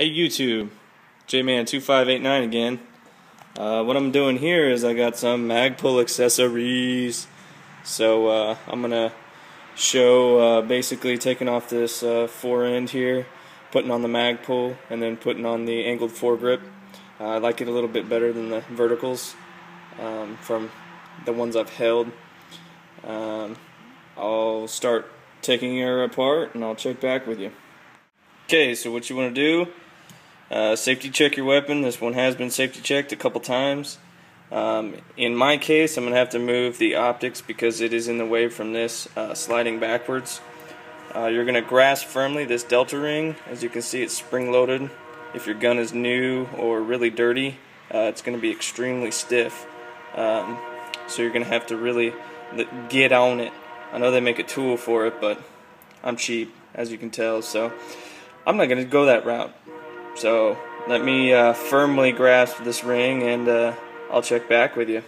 Hey YouTube, J-Man2589 again. What I'm doing here is I got some Magpul accessories. So I'm gonna show basically taking off this fore end here, putting on the Magpul, and then putting on the angled foregrip. I like it a little bit better than the verticals from the ones I've held. I'll start taking her apart and I'll check back with you. Okay, so what you want to do, safety check your weapon. This one has been safety checked a couple times. In my case, I'm going to have to move the optics because it is in the way from this sliding backwards. You're going to grasp firmly this delta ring. As you can see, it's spring-loaded. If your gun is new or really dirty, it's going to be extremely stiff. So you're going to have to really get on it. I know they make a tool for it, but I'm cheap, as you can tell, so I'm not going to go that route. So let me firmly grasp this ring and I'll check back with you.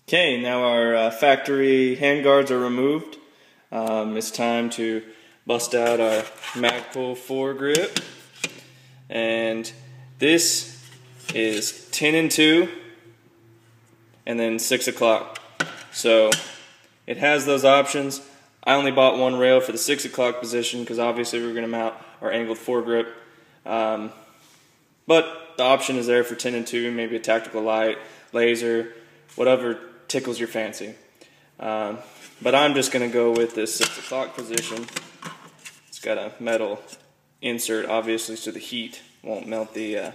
Okay, now our factory handguards are removed. It's time to bust out our Magpul foregrip. And this is 10 and 2 and then 6 o'clock. So it has those options. I only bought one rail for the 6 o'clock position because obviously we're going to mount our angled foregrip. But the option is there for 10 and 2, maybe a tactical light, laser, whatever tickles your fancy. But I'm just going to go with this 6 o'clock position. It's got a metal insert, obviously, so the heat won't melt the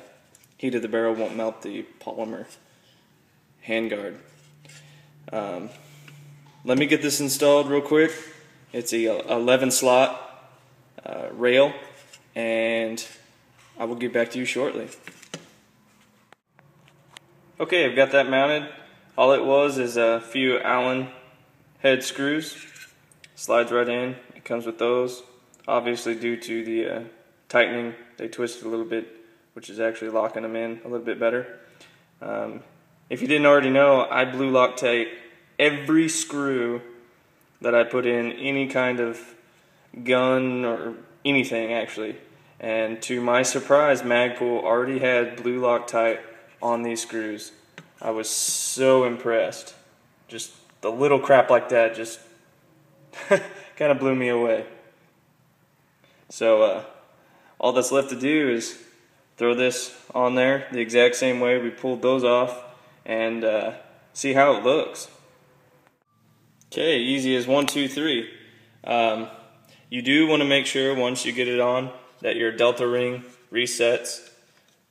heat of the barrel won't melt the polymer handguard. Let me get this installed real quick. It's a 11 slot rail, and I will get back to you shortly. Okay, I've got that mounted. All it was is a few Allen head screws. Slides right in. It comes with those. Obviously, due to the tightening, they twisted a little bit, which is actually locking them in a little bit better. If you didn't already know, I blue Loctite every screw that I put in any kind of gun or anything, actually. And to my surprise, Magpul already had blue Loctite on these screws. I was so impressed. Just the little crap like that just kind of blew me away. So all that's left to do is throw this on there the exact same way we pulled those off and see how it looks. Okay, easy as 1, 2, 3. You do want to make sure once you get it on that your delta ring resets.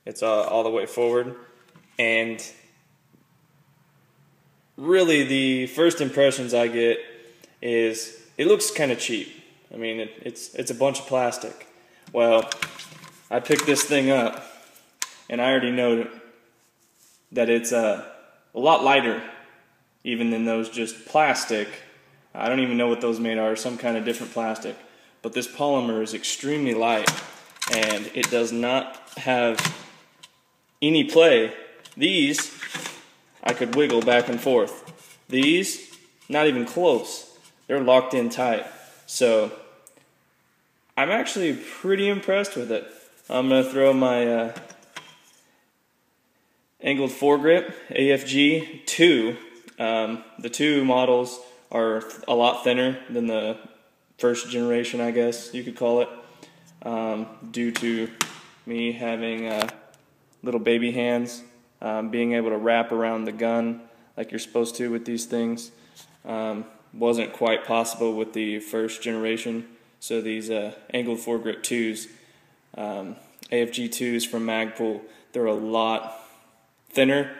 It's all the way forward. And really the first impressions I get is it looks kind of cheap. I mean, it's a bunch of plastic. Well, I picked this thing up and I already know that it's a lot lighter even than those just plastic. I don't even know what those made are, some kind of different plastic. But this polymer is extremely light and it does not have any play. These, I could wiggle back and forth. These, not even close. They're locked in tight. So, I'm actually pretty impressed with it. I'm going to throw my angled foregrip, AFG 2. The 2 models are a lot thinner than the first generation, I guess you could call it, due to me having little baby hands. Being able to wrap around the gun like you're supposed to with these things wasn't quite possible with the first generation. So these angled foregrip 2s, AFG 2s from Magpul, they're a lot thinner,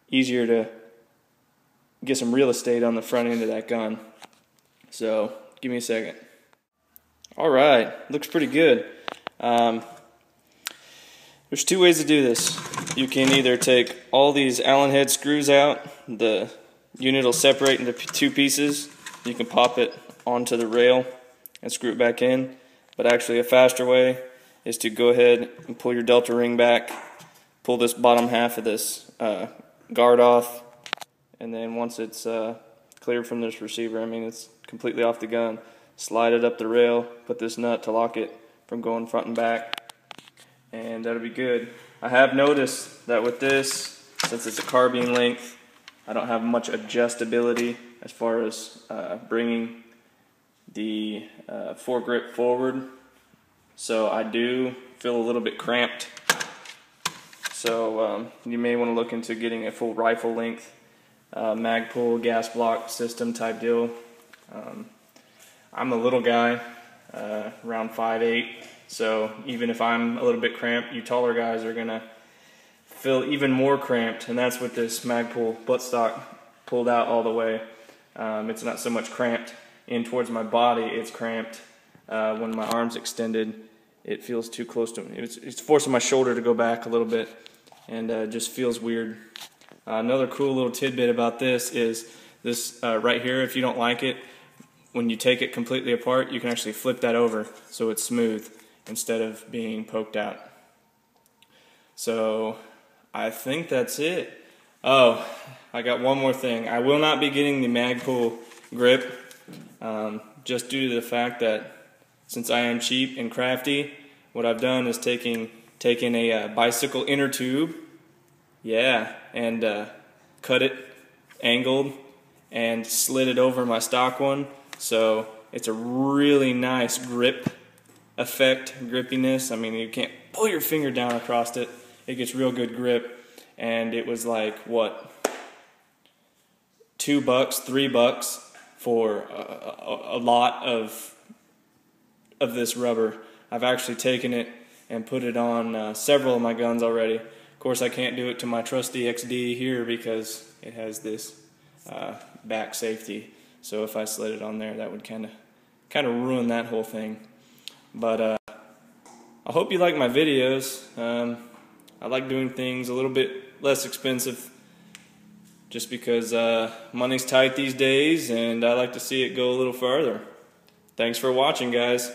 easier to get some real estate on the front end of that gun. So give me a second. Alright, looks pretty good. There's 2 ways to do this. You can either take all these Allen head screws out, the unit will separate into 2 pieces. You can pop it onto the rail and screw it back in. But actually a faster way is to go ahead and pull your delta ring back, pull this bottom half of this guard off, and then once it's cleared from this receiver, I mean it's completely off the gun, slide it up the rail, put this nut to lock it from going front and back, and that'll be good. I have noticed that with this, since it's a carbine length, I don't have much adjustability as far as bringing the foregrip forward, so I do feel a little bit cramped. So you may want to look into getting a full rifle length Magpul gas block system type deal. I'm a little guy, around 5'8", so even if I'm a little bit cramped, you taller guys are gonna feel even more cramped, and that's with this Magpul buttstock pulled out all the way. It's not so much cramped in towards my body, it's cramped when my arm's extended. It feels too close to me. It's forcing my shoulder to go back a little bit, and just feels weird. Another cool little tidbit about this is this right here. If you don't like it, when you take it completely apart, you can actually flip that over so it's smooth instead of being poked out. So I think that's it. Oh, I got one more thing. I will not be getting the Magpul grip, just due to the fact that since I am cheap and crafty, what I've done is taken a bicycle inner tube, and cut it, angled, and slid it over my stock one. So it's a really nice grip effect, grippiness. I mean, you can't pull your finger down across it. It gets real good grip. And it was like, what, $2, $3 for a lot of this rubber. I've actually taken it and put it on several of my guns already. Of course, I can't do it to my trusty XD here because it has this back safety. So if I slid it on there, that would kind of ruin that whole thing. But I hope you like my videos. I like doing things a little bit less expensive, just because money's tight these days, and I like to see it go a little farther. Thanks for watching, guys.